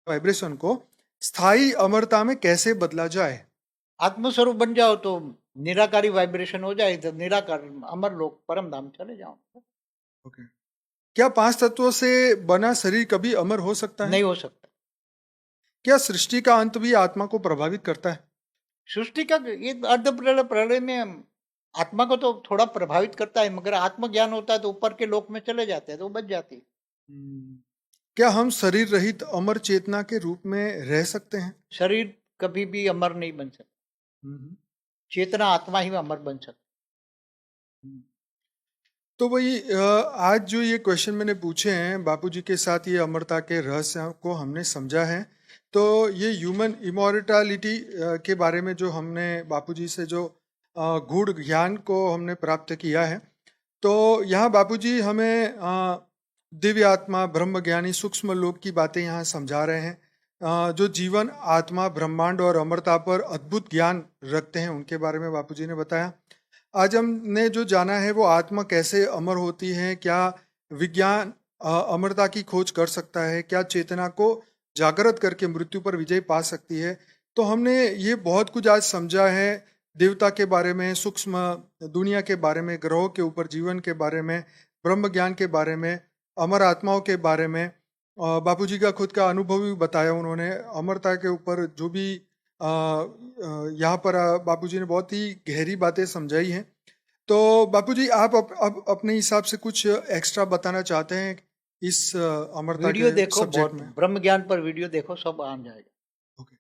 Vibration को स्थायी अमरता में कैसे बदला जाए? आत्मस्वरूप बन जाओ तो निराकारी वाइब्रेशन हो जाए, तो निराकार अमर लोक परम धाम चले जाओ। ओके। क्या 5 तत्वों से बना शरीर कभी अमर हो सकता है? नहीं हो सकता। क्या सृष्टि का अंत भी आत्मा को प्रभावित करता है? सृष्टि का ये अर्ध प्रलय प्रलय में आत्मा को तो थोड़ा प्रभावित करता है, मगर आत्मज्ञान होता है तो ऊपर के लोक में चले जाते हैं, तो वो बच जाती है। हम्म। क्या हम शरीर रहित अमर चेतना के रूप में रह सकते हैं? शरीर कभी भी अमर नहीं बन सकता, हम्म। चेतना आत्मा ही अमर बन सकती। हम्म। तो वही आज जो ये क्वेश्चन मैंने पूछे हैं बापूजी के साथ, ये अमरता के रहस्य को हमने समझा है। तो ये ह्यूमन इमॉर्टैलिटी के बारे में जो हमने बापूजी से जो गूढ़ ज्ञान को हमने प्राप्त किया है, तो यहाँ बापूजी हमें दिव्य आत्मा, ब्रह्म ज्ञानी, सूक्ष्म लोक की बातें यहाँ समझा रहे हैं। जो जीवन, आत्मा, ब्रह्मांड और अमरता पर अद्भुत ज्ञान रखते हैं, उनके बारे में बापूजी ने बताया। आज हमने जो जाना है वो आत्मा कैसे अमर होती है, क्या विज्ञान अमरता की खोज कर सकता है, क्या चेतना को जागृत करके मृत्यु पर विजय पा सकती है। तो हमने ये बहुत कुछ आज समझा है, देवता के बारे में, सूक्ष्म दुनिया के बारे में, ग्रहों के ऊपर जीवन के बारे में, ब्रह्म ज्ञान के बारे में, अमर आत्माओं के बारे में। बापूजी का खुद का अनुभव भी बताया उन्होंने। अमरता के ऊपर जो भी यहाँ पर बापूजी ने बहुत ही गहरी बातें समझाई हैं। तो बापूजी आप अब अपने हिसाब से कुछ एक्स्ट्रा बताना चाहते हैं इस अमरता वीडियो के देखो, सब्जेक्ट बहुत में? ब्रह्म ज्ञान पर वीडियो देखो, सब आ जाएगा। ओके।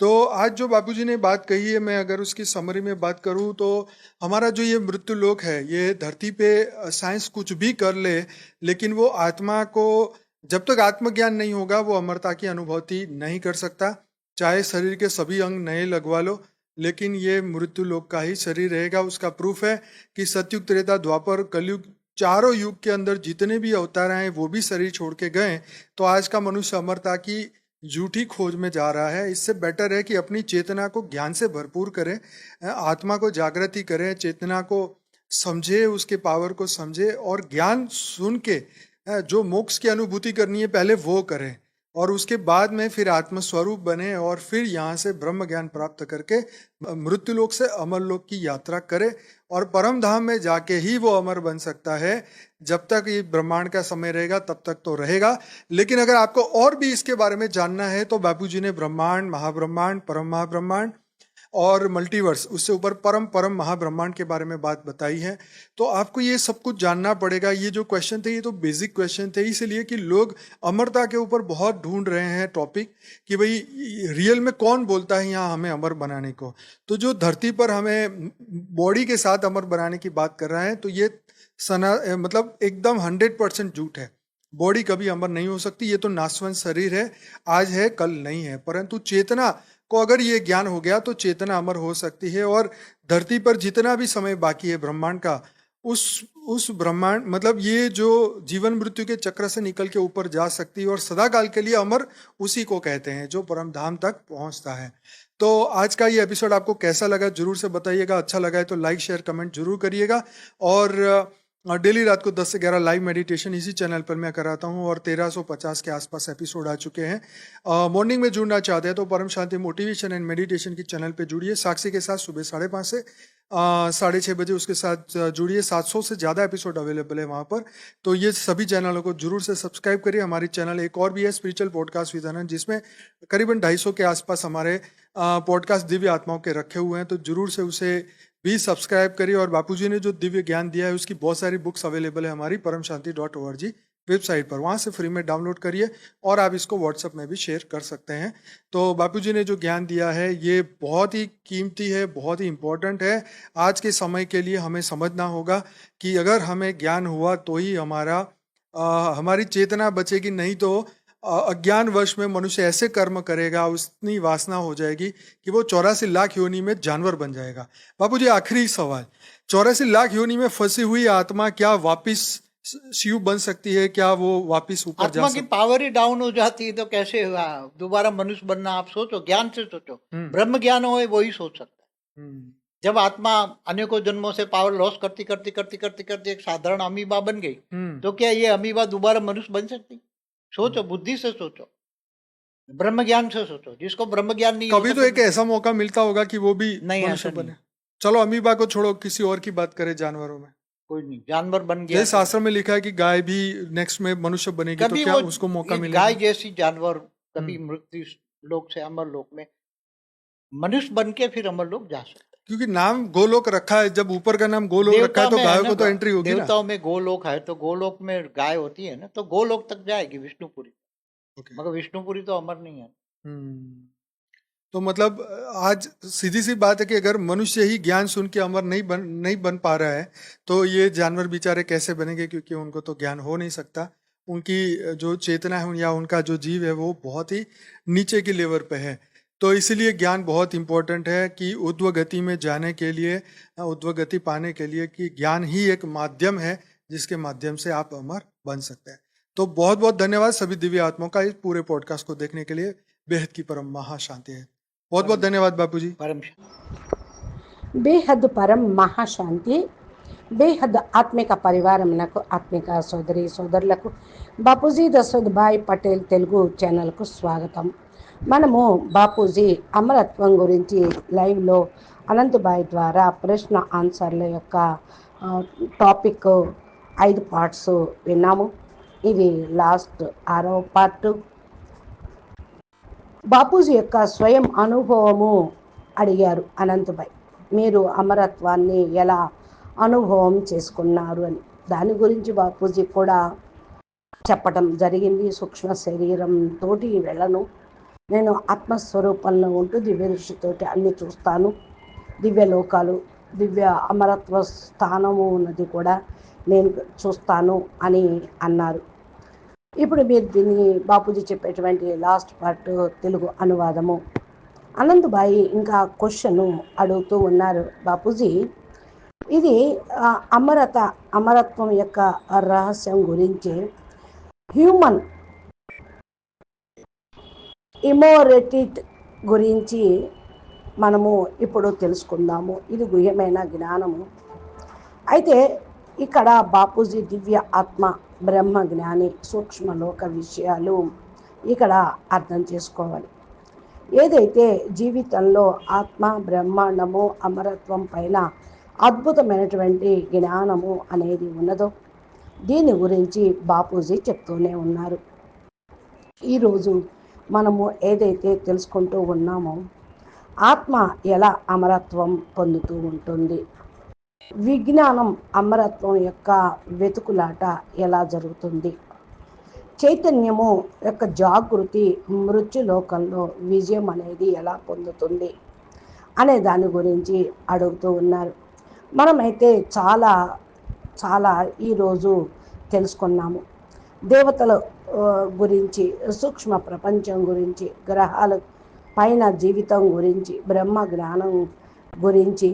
तो आज जो बापूजी ने बात कही है, मैं अगर उसकी समरी में बात करूं तो हमारा जो ये मृत्यु लोक है, ये धरती पे साइंस कुछ भी कर ले, लेकिन वो आत्मा को, जब तक आत्मज्ञान नहीं होगा, वो अमरता की अनुभूति नहीं कर सकता। चाहे शरीर के सभी अंग नए लगवा लो, लेकिन ये मृत्यु लोक का ही शरीर रहेगा। उसका प्रूफ है कि सतयुग, त्रेता, द्वापर, कलयुग, चारों युग के अंदर जितने भी अवतार आए वो भी शरीर छोड़ के गए। तो आज का मनुष्य अमरता की झूठी खोज में जा रहा है। इससे बेटर है कि अपनी चेतना को ज्ञान से भरपूर करें, आत्मा को जागृति करें, चेतना को समझे, उसके पावर को समझे, और ज्ञान सुन के जो मोक्ष की अनुभूति करनी है पहले वो करें, और उसके बाद में फिर आत्मस्वरूप बने, और फिर यहाँ से ब्रह्म ज्ञान प्राप्त करके मृत्यु लोक से अमर लोक की यात्रा करे, और परम धाम में जाके ही वो अमर बन सकता है। जब तक ये ब्रह्मांड का समय रहेगा तब तक तो रहेगा। लेकिन अगर आपको और भी इसके बारे में जानना है तो बापूजी ने ब्रह्मांड, महाब्रह्मांड, परम महाब्रह्मांड और मल्टीवर्स, उससे ऊपर परम परम महाब्रह्मांड के बारे में बात बताई है। तो आपको ये सब कुछ जानना पड़ेगा। ये जो क्वेश्चन थे ये तो बेसिक क्वेश्चन थे, इसलिए कि लोग अमरता के ऊपर बहुत ढूंढ रहे हैं टॉपिक, कि भाई रियल में कौन बोलता है यहाँ हमें अमर बनाने को। तो जो धरती पर हमें बॉडी के साथ अमर बनाने की बात कर रहे हैं, तो ये मतलब एकदम 100% झूठ है। बॉडी कभी अमर नहीं हो सकती, ये तो नाशवंत शरीर है, आज है कल नहीं है। परंतु चेतना को अगर ये ज्ञान हो गया तो चेतना अमर हो सकती है, और धरती पर जितना भी समय बाकी है ब्रह्मांड का, उस ब्रह्मांड, मतलब ये जो जीवन मृत्यु के चक्र से निकल के ऊपर जा सकती है, और सदा काल के लिए अमर उसी को कहते हैं जो परम धाम तक पहुंचता है। तो आज का ये एपिसोड आपको कैसा लगा जरूर से बताइएगा। अच्छा लगा है तो लाइक, शेयर, कमेंट जरूर करिएगा। और डेली रात को 10 से 11 लाइव मेडिटेशन इसी चैनल पर मैं कराता हूँ, और 1350 के आसपास एपिसोड आ चुके हैं। मॉर्निंग में जुड़ना चाहते हैं तो परम शांति मोटिवेशन एंड मेडिटेशन की चैनल पे जुड़िए, साक्षी के साथ सुबह 5:30 से 6:30 बजे उसके साथ जुड़िए। 700 से ज़्यादा एपिसोड अवेलेबल है वहाँ पर। तो ये सभी चैनलों को जरूर से सब्सक्राइब करिए। हमारी चैनल एक और भी है, स्पिरिचुअल पॉडकास्ट विद आनंद, जिसमें करीबन 250 के आसपास हमारे पॉडकास्ट दिव्य आत्माओं के रखे हुए हैं। तो जरूर से उसे भी सब्सक्राइब करिए। और बापूजी ने जो दिव्य ज्ञान दिया है उसकी बहुत सारी बुक्स अवेलेबल है हमारी paramshanti.org वेबसाइट पर, वहाँ से फ्री में डाउनलोड करिए, और आप इसको व्हाट्सएप में भी शेयर कर सकते हैं। तो बापूजी ने जो ज्ञान दिया है ये बहुत ही कीमती है, बहुत ही इम्पोर्टेंट है। आज के समय के लिए हमें समझना होगा कि अगर हमें ज्ञान हुआ तो ही हमारी चेतना बचेगी, नहीं तो अज्ञान वश में मनुष्य ऐसे कर्म करेगा, उतनी वासना हो जाएगी कि वो 84 लाख योनि में जानवर बन जाएगा। बापूजी आखिरी सवाल, 84 लाख योनि में फंसी हुई आत्मा क्या वापिस शिव बन सकती है? क्या वो वापिस ऊपर जा आत्मा की सकती? पावर ही डाउन हो जाती है तो कैसे दोबारा मनुष्य बनना? आप सोचो, ज्ञान से सोचो। ब्रह्म ज्ञान हो वो ही सोच सकता है। जब आत्मा अनेकों जन्मों से पावर लॉस करती करती करती करती करती एक साधारण अमीबा बन गई, तो क्या ये अमीबा दोबारा मनुष्य बन सकती? सोचो, बुद्धि से सोचो। ब्रह्म ज्ञान से सोचो, जिसको ब्रह्म ज्ञान नहीं, कभी तो एक ऐसा मौका मिलता होगा कि वो भी नहीं, मनुष्य ऐसा बने। नहीं। चलो अमीबा को छोड़ो, किसी और की बात करें, जानवरों में। कोई नहीं, जानवर बन गया जैसे तो शास्त्र में लिखा है कि गाय भी नेक्स्ट में मनुष्य बनेगी, तो कभी क्या वो उसको मौका एक मिलेगा? गाय जैसी जानवर कभी हम्म। मृत्यु लोक से अमर लोक में मनुष्य बन के फिर अमर लोक जा सकता है। क्योंकि नाम गोलोक रखा है, जब ऊपर का नाम गोलोक रखा है देवता तो में है गायों ना, को तो एंट्री होगी ना। देवताओं में गोलोक है, तो गोलोक में गाय होती है ना, तो गोलोक तक जाएगी विष्णुपुरी। ओके। मगर विष्णुपुरी तो अमर नहीं है। हम्म। तो मतलब आज सीधी सी बात है कि अगर मनुष्य ही ज्ञान सुन के अमर नहीं बन पा रहा है, तो ये जानवर बेचारे कैसे बनेंगे? क्योंकि उनको तो ज्ञान हो नहीं सकता। उनकी जो चेतना है या उनका जो जीव है वो बहुत ही नीचे के लेवल पे है। तो इसीलिए ज्ञान बहुत इंपॉर्टेंट है कि ऊर्ध्व गति में जाने के लिए, ऊर्ध्व गति पाने के लिए, कि ज्ञान ही एक माध्यम है जिसके माध्यम से आप अमर बन सकते हैं। तो बहुत बहुत धन्यवाद सभी दिव्य आत्माओं का इस पूरे पॉडकास्ट को देखने के लिए। बेहद की परम महाशांति है। बहुत बहुत धन्यवाद बापूजी। परम బేహద్ పరం మహాశాంతి. బేహద్ ఆత్మిక పరివారమునకు, ఆత్మిక సోదరి సోదరులకు బాపూజీ దశరథ్ భాయ్ పటేల్ తెలుగు ఛానల్కు స్వాగతం. మనము బాపూజీ అమరత్వం గురించి లైవ్లో అనంతభాయ్ ద్వారా ప్రశ్న ఆన్సర్ల యొక్క టాపిక్ 5 పార్ట్స్ విన్నాము. ఇది లాస్ట్ 6వ పార్టు. బాపూజీ యొక్క స్వయం అనుభవము అడిగారు అనంతభాయ్, మీరు అమరత్వాన్ని ఎలా అనుభవం చేసుకున్నారు అని. దాని గురించి బాపూజీ కూడా చెప్పడం జరిగింది. సూక్ష్మ శరీరంతో వెళ్ళను, నేను ఆత్మస్వరూపంలో ఉంటూ దివ్య దృష్టితోటి అన్ని చూస్తాను, దివ్య లోకాలు, దివ్య అమరత్వ స్థానము ఉన్నది కూడా నేను చూస్తాను అని అన్నారు. ఇప్పుడు మీరు దీన్ని బాపూజీ చెప్పేటువంటి లాస్ట్ పార్ట్ తెలుగు అనువాదము. అనంతభాయ్ ఇంకా క్వశ్చన్ అడుగుతూ ఉన్నారు, బాపూజీ ఇది అమరత్వం యొక్క రహస్యం గురించి, హ్యూమన్ ఇమోరిటీ గురించి మనము ఇప్పుడు తెలుసుకుందాము. ఇది గుహ్యమైన జ్ఞానము. అయితే ఇక్కడ బాపూజీ దివ్య ఆత్మ, బ్రహ్మ జ్ఞాని, సూక్ష్మలోక విషయాలు ఇక్కడ అర్థం చేసుకోవాలి. ఏదైతే జీవితంలో ఆత్మ, బ్రహ్మాండము, అమరత్వం పైన అద్భుతమైనటువంటి జ్ఞానము అనేది ఉన్నదో దీని గురించి బాపూజీ చెప్తూనే ఉన్నారు. ఈరోజు మనము ఏదైతే తెలుసుకుంటూ ఉన్నామో, ఆత్మ ఎలా అమరత్వం పొందుతూ ఉంటుంది, విజ్ఞానం అమరత్వం యొక్క వెతుకులాట ఎలా జరుగుతుంది, చైతన్యము యొక్క జాగృతి మృత్యులోకంలో విజయం అనేది ఎలా పొందుతుంది అనే దాని గురించి అడుగుతూ ఉన్నారు. మనమైతే చాలా చాలా ఈరోజు తెలుసుకున్నాము. దేవతల గురించి, సూక్ష్మ ప్రపంచం గురించి, గ్రహాల పైన జీవితం గురించి, బ్రహ్మ జ్ఞానం గురించి,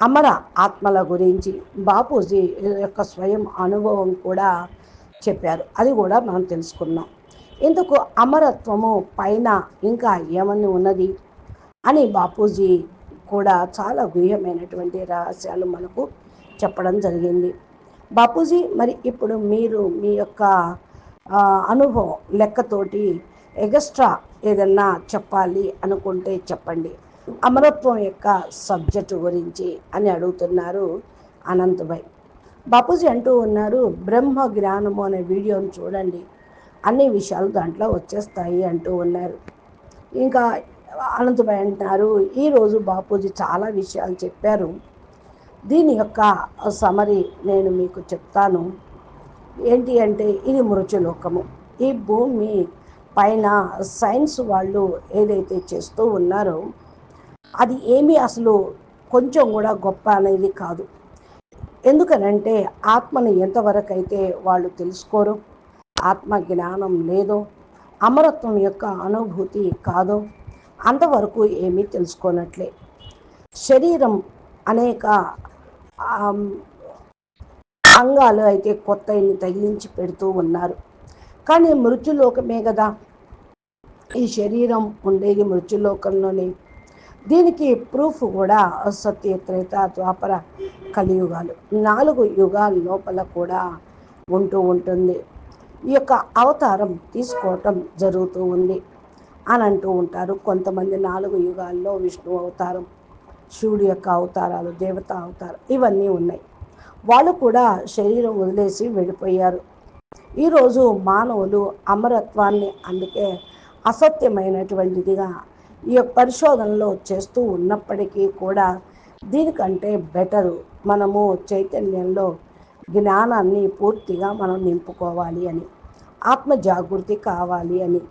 అమర ఆత్మల గురించి బాపూజీ యొక్క స్వయం అనుభవం కూడా చెప్పారు. అది కూడా మనం తెలుసుకున్నాం. ఇందుకు అమరత్వము పైన ఇంకా ఏమని ఉన్నది అని బాపూజీ కూడా చాలా గుహ్యమైనటువంటి రహస్యాలు మనకు చెప్పడం జరిగింది. బాపూజీ, మరి ఇప్పుడు మీరు మీ యొక్క అనుభవం లెక్కతోటి ఎక్స్ట్రా ఏదన్నా చెప్పాలి అనుకుంటే చెప్పండి, అమరత్వం యొక్క సబ్జెక్టు గురించి అని అడుగుతున్నారు అనంతభాయ్. బాపూజీ అంటూ ఉన్నారు, బ్రహ్మ జ్ఞానము అనే వీడియోని చూడండి, అన్ని విషయాలు దాంట్లో వచ్చేస్తాయి అంటూ ఉన్నారు. ఇంకా అనంతభాయ్ అంటున్నారు, ఈరోజు బాపూజీ చాలా విషయాలు చెప్పారు, దీని యొక్క సమరీ నేను మీకు చెప్తాను. ఏంటి అంటే, ఇది మృత్యులోకము. ఈ భూమి పైన సైన్స్ వాళ్ళు ఏదైతే చేస్తూ ఉన్నారో అది ఏమీ అసలు కొంచెం కూడా గొప్ప అనేది కాదు. ఎందుకనంటే ఆత్మను ఎంతవరకు అయితే వాళ్ళు తెలుసుకోరో, ఆత్మ జ్ఞానం లేదో, అమరత్వం యొక్క అనుభూతి కాదో అంతవరకు ఏమీ తెలుసుకోనట్లే. శరీరం అనేక అంగాలు అయితే కొత్తని తగిలించి పెడుతూ ఉన్నారు. కానీ మృత్యులోకమే కదా, ఈ శరీరం ఉండేది మృత్యులోకంలోనే. దీనికి ప్రూఫ్ కూడా సత్య, త్రేత, ద్వాపర, కలియుగాలు 4 యుగాల లోపల కూడా ఉంటూ ఉంటుంది. ఈ యొక్క అవతారం తీసుకోవటం జరుగుతూ ఉంది. అని అంటూ ఉంటారు. కొంతమంది 4 యుగాల్లో విష్ణు అవతారం, శివుడి యొక్క అవతారాలు, దేవతా అవతారం ఇవన్నీ ఉన్నాయి. వాళ్ళు కూడా శరీరం వదిలేసి వెళ్ళిపోయారు. ఈరోజు మానవులు అమరత్వాన్ని అందుకే అసత్యమైనటువంటిదిగా ఈ యొక్క పరిశోధనలో చేస్తూ ఉన్నప్పటికీ కూడా దీనికంటే బెటరు మనము చైతన్యంలో జ్ఞానాన్ని పూర్తిగా మనం నింపుకోవాలి అని, ఆత్మ జాగృతి కావాలి అని,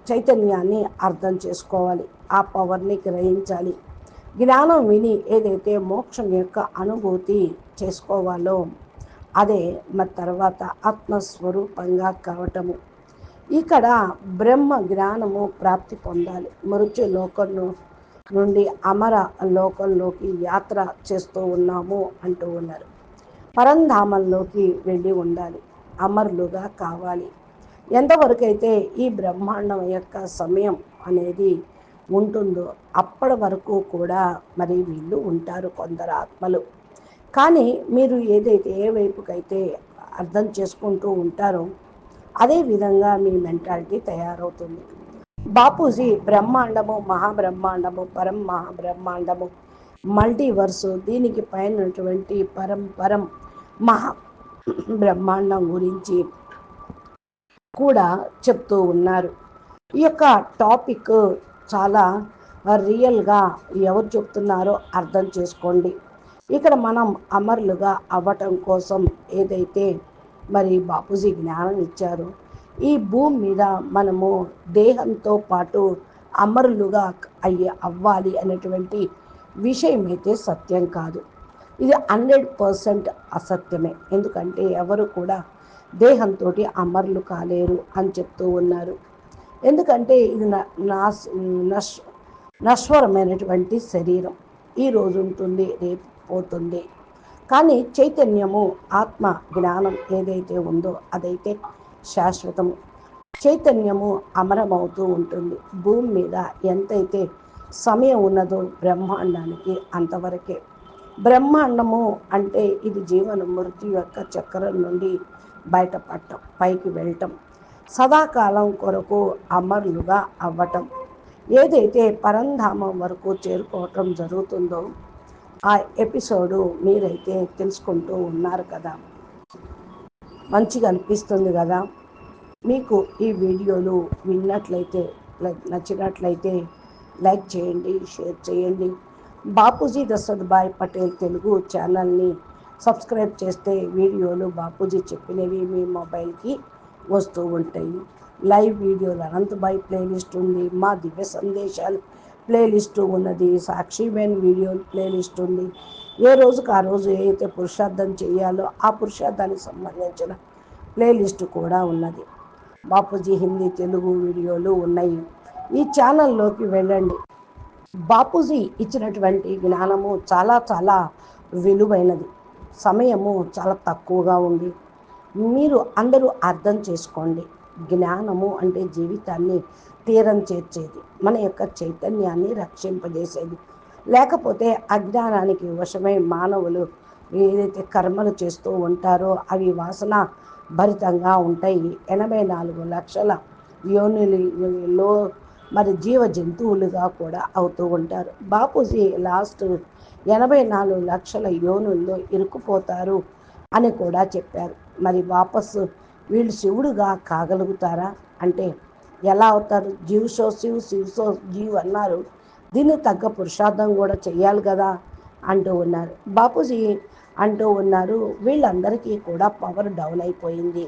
చైతన్యాన్ని అర్థం చేసుకోవాలి, ఆ పవర్ని గ్రహించాలి. జ్ఞానం విని ఏదైతే మోక్షం యొక్క అనుభూతి చేసుకోవాలో అదే మరి తర్వాత ఆత్మస్వరూపంగా కావటము. ఇక్కడ బ్రహ్మ జ్ఞానము ప్రాప్తి పొందాలి. మృత్యు లోకం నుండి అమర లోకంలోకి యాత్ర చేస్తూ ఉన్నాము అంటూ ఉన్నారు. పరంధామంలోకి వెళ్ళి ఉండాలి, అమరులుగా కావాలి. ఎంతవరకైతే ఈ బ్రహ్మాండం యొక్క సమయం అనేది ఉంటుందో అప్పటి వరకు కూడా మరి వీళ్ళు ఉంటారు కొందరు ఆత్మలు. కానీ మీరు ఏదైతే ఏ వైపుకైతే అర్థం చేసుకుంటూ ఉంటారో అదే విధంగా మీ మెంటాలిటీ తయారవుతుంది. బాపూజీ బ్రహ్మాండము, మహాబ్రహ్మాండము, పరం మహాబ్రహ్మాండము, మల్టీవర్సు, దీనికి పైనటువంటి పరం మహా బ్రహ్మాండం గురించి కూడా చెప్తూ ఉన్నారు. ఈ యొక్క టాపిక్ చాలా రియల్గా ఎవరు చెప్తున్నారో అర్థం చేసుకోండి. ఇక్కడ మనం అమరులుగా అవ్వటం కోసం ఏదైతే మరి బాపూజీ జ్ఞానం ఇచ్చారో ఈ భూమి మీద మనము దేహంతో పాటు అమరులుగా అవ్వాలి అనేటువంటి విషయం అయితే సత్యం కాదు. ఇది 100% అసత్యమే. ఎందుకంటే ఎవరు కూడా దేహంతో అమరులు కాలేరు అని చెప్తూ ఉన్నారు. ఎందుకంటే ఇది నశ్వరమైనటువంటి శరీరం. ఈరోజు ఉంటుంది, రేపు పోతుంది. కానీ చైతన్యము, ఆత్మ జ్ఞానం ఏదైతే ఉందో అదైతే శాశ్వతము. చైతన్యము అమరమవుతూ ఉంటుంది. భూమి మీద ఎంతైతే సమయం ఉన్నదో బ్రహ్మాండానికి అంతవరకే. బ్రహ్మాండము అంటే ఇది జీవన మృత్యు యొక్క చక్రం నుండి బయటపడటం, పైకి వెళ్ళటం, సదాకాలం కొరకు అమరులుగా అవ్వటం. ఏదైతే పరంధామం వరకు చేరుకోవటం జరుగుతుందో ఆ ఎపిసోడు మీరైతే తెలుసుకుంటూ ఉన్నారు కదా, మంచిగా అనిపిస్తుంది కదా. మీకు ఈ వీడియోలు విన్నట్లయితే, నచ్చినట్లయితే లైక్ చేయండి, షేర్ చేయండి. బాపూజీ దశరథభాయ్ పటేల్ తెలుగు ఛానల్ని సబ్స్క్రైబ్ చేస్తే వీడియోలు బాపూజీ చెప్పినవి మీ మొబైల్కి వస్తూ ఉంటాయి. లైవ్ వీడియోలు అనంతభాయ్ ప్లేలిస్ట్ ఉంది, మా దివ్య సందేశాలు ప్లేలిస్టు ఉన్నది, సాక్షిబేన్ వీడియోలు ప్లేలిస్ట్ ఉంది. ఏ రోజుకు ఆ రోజు ఏదైతే పురుషార్థం చేయాలో ఆ పురుషార్థానికి సంబంధించిన ప్లేలిస్ట్ కూడా ఉన్నది. బాపూజీ హిందీ తెలుగు వీడియోలు ఉన్నాయి. ఈ ఛానల్లోకి వెళ్ళండి. బాపూజీ ఇచ్చినటువంటి జ్ఞానము చాలా చాలా విలువైనది. సమయము చాలా తక్కువగా ఉంది. మీరు అందరూ అర్థం చేసుకోండి. జ్ఞానము అంటే జీవితాన్ని తీరం చేర్చేది, మన యొక్క చైతన్యాన్ని రక్షింపజేసేది. లేకపోతే అజ్ఞానానికి వశమై మానవులు ఏదైతే కర్మలు చేస్తూ ఉంటారో అవి వాసన భరితంగా ఉంటాయి. 84 లక్షల యోనిలో మరి జీవ జంతువులుగా కూడా అవుతూ ఉంటారు. బాపూజీ లాస్ట్ 84 లక్షల యోనుల్లో ఇరుక్కుపోతారు అని కూడా చెప్పారు. మరి వాపసు వీళ్ళు శివుడుగా కాగలుగుతారా అంటే ఎలా అవుతారు? జీవసో శివ్, శివసో జీవ్ అన్నారు. దీనికి తగ్గ పురుషార్థం కూడా చెయ్యాలి కదా అంటూ ఉన్నారు. బాపూజీ అంటూ ఉన్నారు, వీళ్ళందరికీ కూడా పవర్ డౌన్ అయిపోయింది.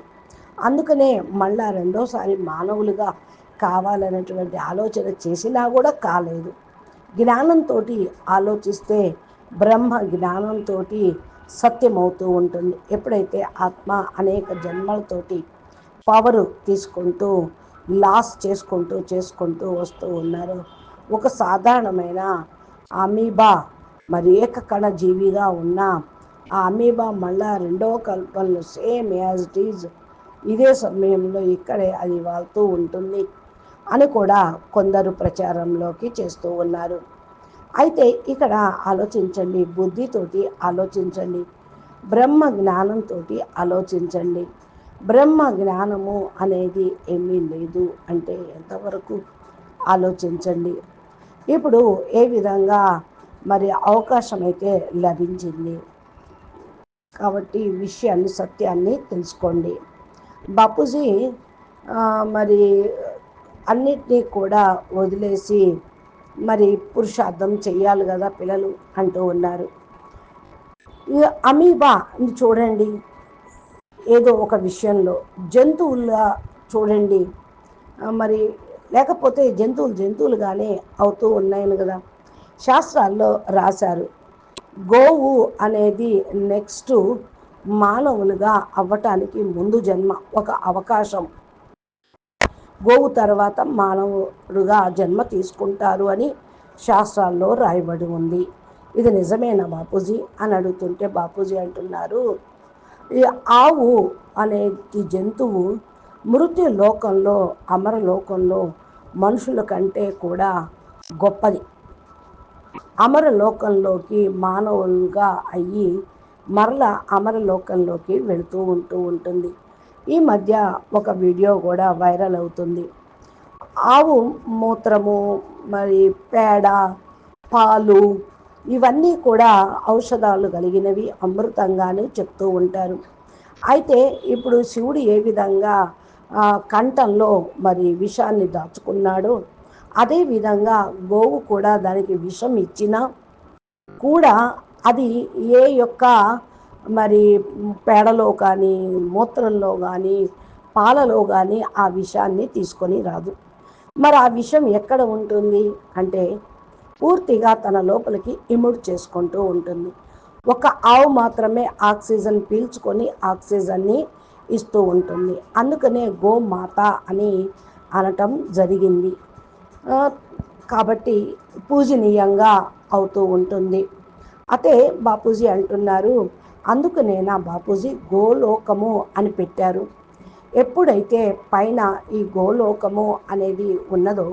అందుకనే మళ్ళా రెండోసారి మానవులుగా కావాలనేటువంటి ఆలోచన చేసినా కూడా కాలేదు. జ్ఞానంతో ఆలోచిస్తే బ్రహ్మ జ్ఞానంతో సత్యమవుతూ ఉంటుంది. ఎప్పుడైతే ఆత్మ అనేక జన్మలతోటి పవరు తీసుకుంటూ లాస్ చేసుకుంటూ వస్తూ ఉన్నారో ఒక సాధారణమైన అమీబా మరి ఏకకణ జీవిగా ఉన్న ఆ అమీబా మళ్ళా రెండవ కల్పంలో సేమ్ యాజ్ ఇట్ ఈజ్ ఇదే సమయంలో ఇక్కడే అది వాళ్తూ ఉంటుంది అని కూడా కొందరు ప్రచారంలోకి చేస్తూ ఉన్నారు. అయితే ఇక్కడ ఆలోచించండి, బుద్ధితోటి ఆలోచించండి, బ్రహ్మ జ్ఞానంతో ఆలోచించండి. బ్రహ్మ జ్ఞానము అనేది ఏమీ లేదు అంటే ఎంతవరకు ఆలోచించండి. ఇప్పుడు ఏ విధంగా మరి అవకాశం అయితే లభించింది కాబట్టి విషయాన్ని సత్యాన్ని తెలుసుకోండి. బాపూజీ మరి అన్నిటినీ కూడా వదిలేసి మరి పురుషార్థం చెయ్యాలి కదా పిల్లలు అంటూ ఉన్నారు. అమీబా చూడండి, ఏదో ఒక విషయంలో జంతువులుగా చూడండి, మరి లేకపోతే జంతువులుగానే అవుతూ ఉన్నాయని కదా శాస్త్రాల్లో రాశారు. గోవు అనేది నెక్స్ట్ మానవులుగా అవ్వటానికి ముందు జన్మ ఒక అవకాశం. గోవు తర్వాత మానవుడుగా జన్మ తీసుకుంటారు అని శాస్త్రాల్లో రాయబడి ఉంది. ఇది నిజమేనా బాపూజీ అని అడుగుతుంటే బాపూజీ అంటున్నారు, ఈ ఆవు అనేది జంతువు మృత్యు లోకంలో అమరలోకంలో మనుషుల కంటే కూడా గొప్పది. అమరలోకంలోకి మానవులుగా అయ్యి మరలా అమరలోకంలోకి వెళుతూ ఉంటుంది. ఈ మధ్య ఒక వీడియో కూడా వైరల్ అవుతుంది. ఆవు మూత్రము, మరి పేడ, పాలు ఇవన్నీ కూడా ఔషధాలు కలిగినవి, అమృతంగానే చెప్తూ ఉంటారు. అయితే ఇప్పుడు శివుడు ఏ విధంగా కంఠంలో మరి విషాన్ని దాచుకున్నాడో అదేవిధంగా గోవు కూడా దానికి విషం ఇచ్చినా కూడా అది ఏ యొక్క మరి పేడలో కానీ మూత్రంలో కానీ పాలలో కానీ ఆ విషాన్ని తీసుకొని రాదు. మరి ఆ విషం ఎక్కడ ఉంటుంది అంటే పూర్తిగా తన లోపలికి ఇముడు చేసుకుంటూ ఉంటుంది. ఒక ఆవు మాత్రమే ఆక్సిజన్ పీల్చుకొని ఆక్సిజన్ని ఇస్తూ ఉంటుంది. అందుకనే గోమాత అని అనటం జరిగింది. కాబట్టి పూజనీయంగా అవుతూ ఉంటుంది. అయితే బాపూజీ అంటున్నారు, అందుకనేనా బాపూజీ గోలోకము అని పెట్టారు. ఎప్పుడైతే పైన ఈ గోలోకము అనేది ఉన్నదో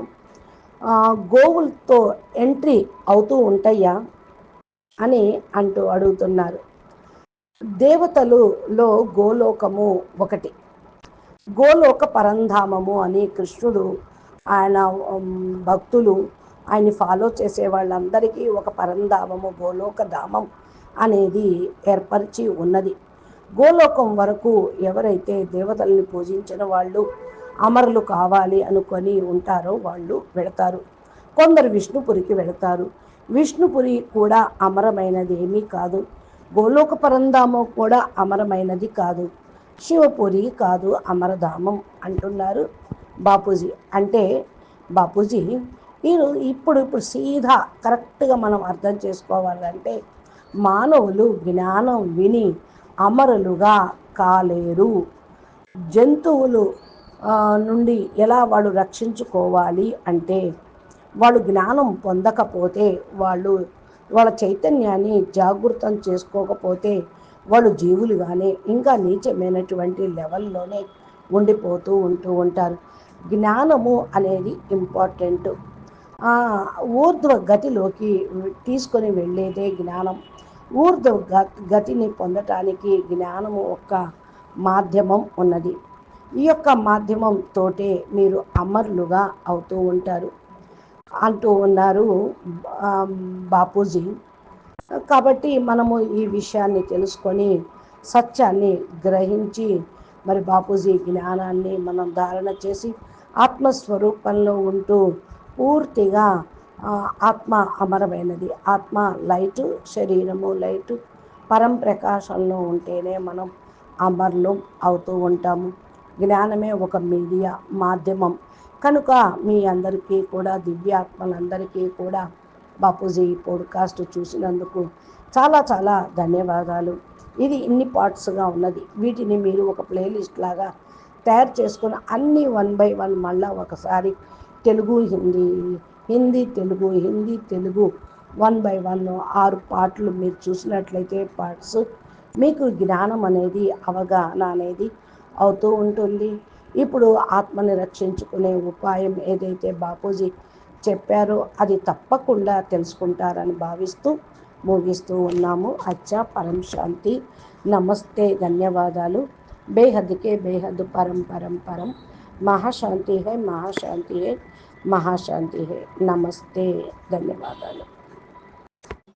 గోవులతో ఎంట్రీ అవుతూ ఉంటాయా అని అడుగుతున్నారు. దేవతలులో గోలోకము ఒకటి. గోలోక పరంధామము అని కృష్ణుడు ఆయన భక్తులు ఆయన్ని ఫాలో చేసే వాళ్ళందరికీ ఒక పరంధామము గోలోక ధామం అనేది ఏర్పరిచి ఉన్నది. గోలోకం వరకు ఎవరైతే దేవతల్ని పూజించిన వాళ్ళు అమరులు కావాలి అనుకొని ఉంటారో వాళ్ళు వెళతారు. కొందరు విష్ణుపురికి వెళతారు. విష్ణుపురి కూడా అమరమైనది ఏమీ కాదు. గోలోక పరంధామం కూడా అమరమైనది కాదు. శివపురి కాదు అమరధామం అంటున్నారు బాపూజీ. అంటే బాపూజీ ఇప్పుడు సీదా కరెక్ట్గా మనం అర్థం చేసుకోవాలంటే మానవులు జ్ఞానం విని అమరులుగా కాలేరు. జంతువులు నుండి ఎలా వాడు రక్షించుకోవాలి అంటే వాళ్ళు జ్ఞానం పొందకపోతే, వాళ్ళ చైతన్యాన్ని జాగృతం చేసుకోకపోతే వాళ్ళు జీవులుగానే ఇంకా నీచమైనటువంటి లెవెల్లోనే ఉండిపోతూ ఉంటారు. జ్ఞానము అనేది ఇంపార్టెంట్. ఊర్ధ్వ గతిలోకి తీసుకొని వెళ్ళేదే జ్ఞానం. ఊర్ధ్వ గతిని పొందటానికి జ్ఞానము ఒక మాధ్యమం ఉన్నది. ఈ యొక్క మాధ్యమంతోటే మీరు అమరులుగా అవుతూ ఉంటారు అంటూ ఉన్నారు బాపూజీ. కాబట్టి మనము ఈ విషయాన్ని తెలుసుకొని సత్యాన్ని గ్రహించి మరి బాపూజీ జ్ఞానాన్ని మనం ధారణ చేసి ఆత్మస్వరూపంలో ఉంటూ పూర్తిగా ఆత్మ అమరమైనది. ఆత్మ లైటు, శరీరము లైటు, పరంప్రకాశంలో ఉంటేనే మనం అమరులం అవుతూ ఉంటాము. జ్ఞానమే ఒక మీడియా మాధ్యమం కనుక మీ అందరికీ కూడా దివ్యాత్మలందరికీ కూడా బాపూజీ పోడ్కాస్ట్ చూసినందుకు చాలా చాలా ధన్యవాదాలు. ఇది ఇన్ని పార్ట్స్గా ఉన్నది. వీటిని మీరు ఒక ప్లేలిస్ట్ లాగా తయారు చేసుకుని అన్నీ 1 by 1 మళ్ళా ఒకసారి తెలుగు హిందీ తెలుగు 1 by 1 6 పార్ట్లు మీరు చూసినట్లయితే పార్ట్స్ మీకు జ్ఞానం అనేది అవగాహన అనేది అవుతూ ఉంటుంది. ఇప్పుడు ఆత్మని రక్షించుకునే ఉపాయం ఏదైతే బాపూజీ చెప్పారో అది తప్పకుండా తెలుసుకుంటారని భావిస్తూ ముగిస్తూ ఉన్నాము. అచ్చా, పరం శాంతి, నమస్తే, ధన్యవాదాలు. बेहद के बेहद परम परम परम महाशांति है, महाशांति है, महाशांति है. नमस्ते. ధన్యవాదాలు.